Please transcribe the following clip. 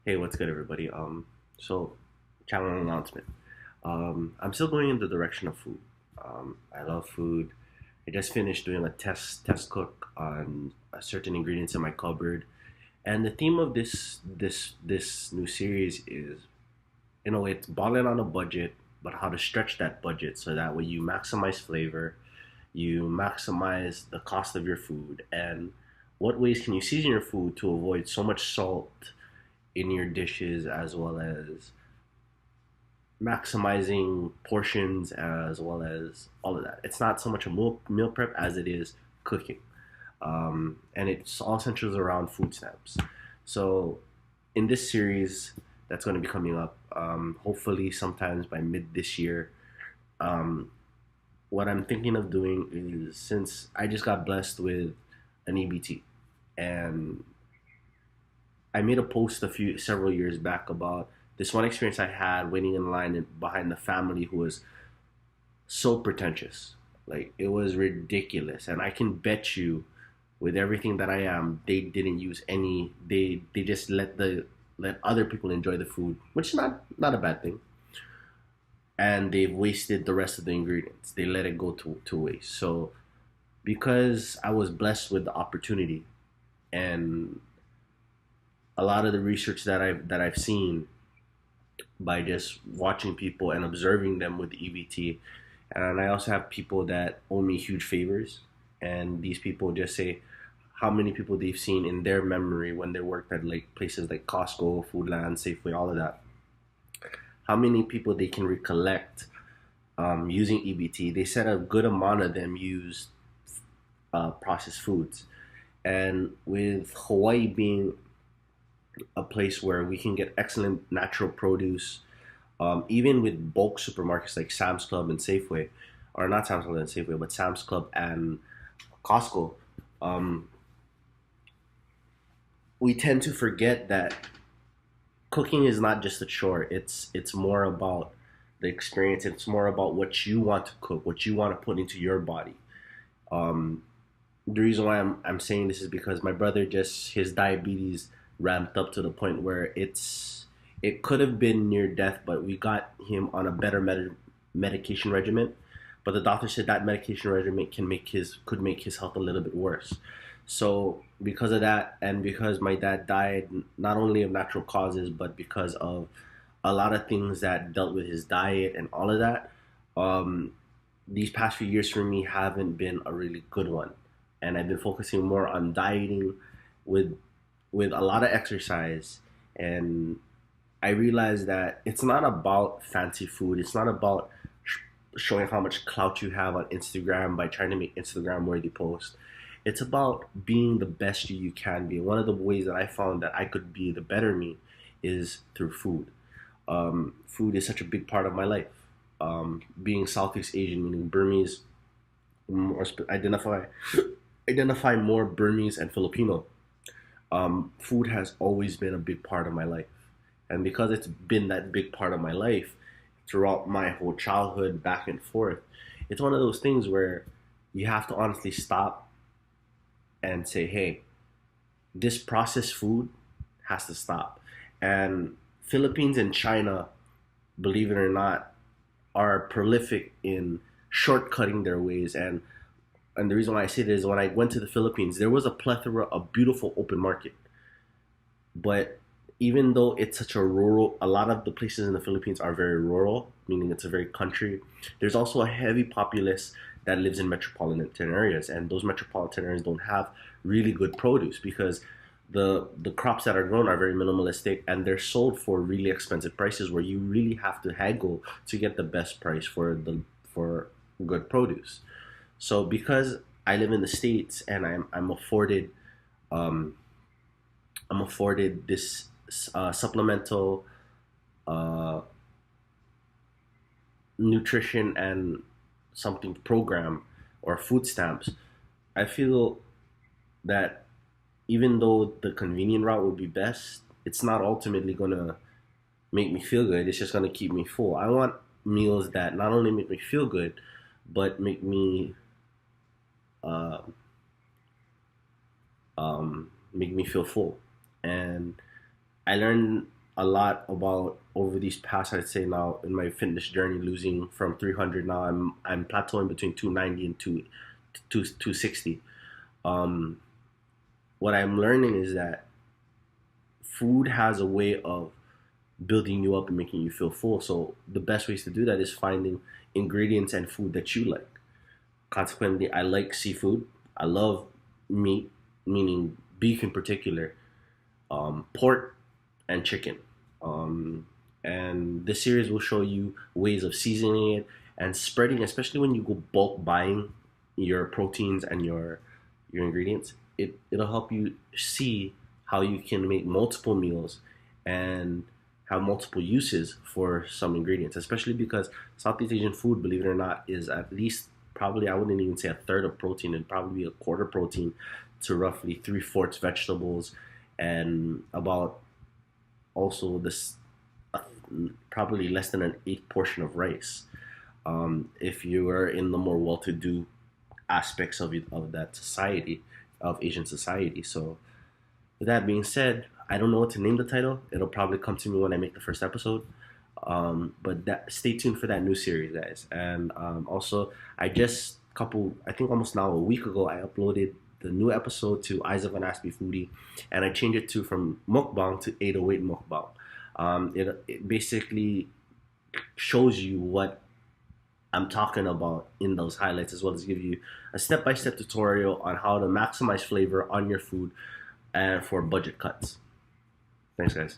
Hey, what's good, everybody? So channel announcement. I'm still going in the direction of food. I love food. I just finished doing a test cook on certain ingredients in my cupboard, and the theme of this new series is, it's balling on a budget, but how to stretch that budget so that way you maximize flavor, you maximize the cost of your food, and what ways can you season your food to avoid so much salt in your dishes, as well as maximizing portions, as well as all of that. It's not so much a meal prep as it is cooking. And it's all centers around food stamps. So in this series that's going to be coming up, hopefully sometimes by mid this year, um, what I'm thinking of doing is, since I just got blessed with an EBT, and I made a post several years back about this one experience I had waiting in line behind the family who was so pretentious. Like, it was ridiculous, and I can bet you, with everything that I am, they didn't use any. They just let other people enjoy the food, which is not a bad thing. And they've wasted the rest of the ingredients. They let it go to waste. So because I was blessed with the opportunity, and a lot of the research that I've seen by just watching people and observing them with EBT. And I also have people that owe me huge favors, and these people just say how many people they've seen in their memory when they worked at like places like Costco, Foodland, Safeway, all of that. How many people they can recollect using EBT. They said a good amount of them used processed foods, and with Hawaii being a place where we can get excellent natural produce, even with bulk supermarkets like Sam's Club and Safeway, or not Sam's Club and Safeway, but Sam's Club and Costco. Um, we tend to forget that cooking is not just a chore. It's more about the experience. It's more about what you want to cook, what you want to put into your body. Um, the reason why I'm saying this is because my brother, just his diabetes ramped up to the point where it could have been near death, but we got him on a better medication regimen. But the doctor said that medication regimen could make his health a little bit worse. So because of that, and because my dad died not only of natural causes, but because of a lot of things that dealt with his diet and all of that, um, these past few years for me haven't been a really good one, and I've been focusing more on dieting with a lot of exercise. And I realized that it's not about fancy food. It's not about showing how much clout you have on Instagram by trying to make Instagram worthy posts. It's about being the best you can be. One of the ways that I found that I could be the better me is through food. Food is such a big part of my life. Being Southeast Asian, meaning Burmese, or identify more Burmese and Filipino. Food has always been a big part of my life. And because it's been that big part of my life throughout my whole childhood, back and forth, it's one of those things where you have to honestly stop and say, hey, this processed food has to stop. And Philippines and China, believe it or not, are prolific in shortcutting their ways. And the reason why I say this is, when I went to the Philippines, there was a plethora of beautiful open market. But even though it's such a lot of the places in the Philippines are very rural, meaning it's a very country, there's also a heavy populace that lives in metropolitan areas. And those metropolitan areas don't have really good produce because the crops that are grown are very minimalistic, and they're sold for really expensive prices where you really have to haggle to get the best price for good produce. So because I live in the states, and um, I'm afforded this supplemental uh, nutrition and something program, or food stamps, I feel that even though the convenient route would be best, it's not ultimately gonna make me feel good. It's just gonna keep me full. I want meals that not only make me feel good, but uh, make me feel full. And I learned a lot about over these past, I'd say now in my fitness journey, losing from 300. Now I'm plateauing between 290 and 260. Um, what I'm learning is that food has a way of building you up and making you feel full. So the best ways to do that is finding ingredients and food that you like. Consequently, I like seafood. I love meat, meaning beef in particular, pork and chicken. Um, and this series will show you ways of seasoning it and spreading, especially when you go bulk buying your proteins and your ingredients. It'll help you see how you can make multiple meals and have multiple uses for some ingredients, especially because Southeast Asian food, believe it or not, is at least probably, I wouldn't even say a third of protein, it'd probably be a quarter protein to roughly three-fourths vegetables and about also this uh, probably less than an eighth portion of rice. If you are in the more well-to-do aspects of that society, of Asian society. So with that being said, I don't know what to name the title. It'll probably come to me when I make the first episode. But that, stay tuned for that new series, guys. And also, I just couple, I think almost now a week ago, I uploaded the new episode to Eyes of an Aspie Foodie, and I changed it to from mukbang to 808 mukbang. It basically shows you what I'm talking about in those highlights, as well as give you a step-by-step tutorial on how to maximize flavor on your food and for budget cuts. Thanks, guys.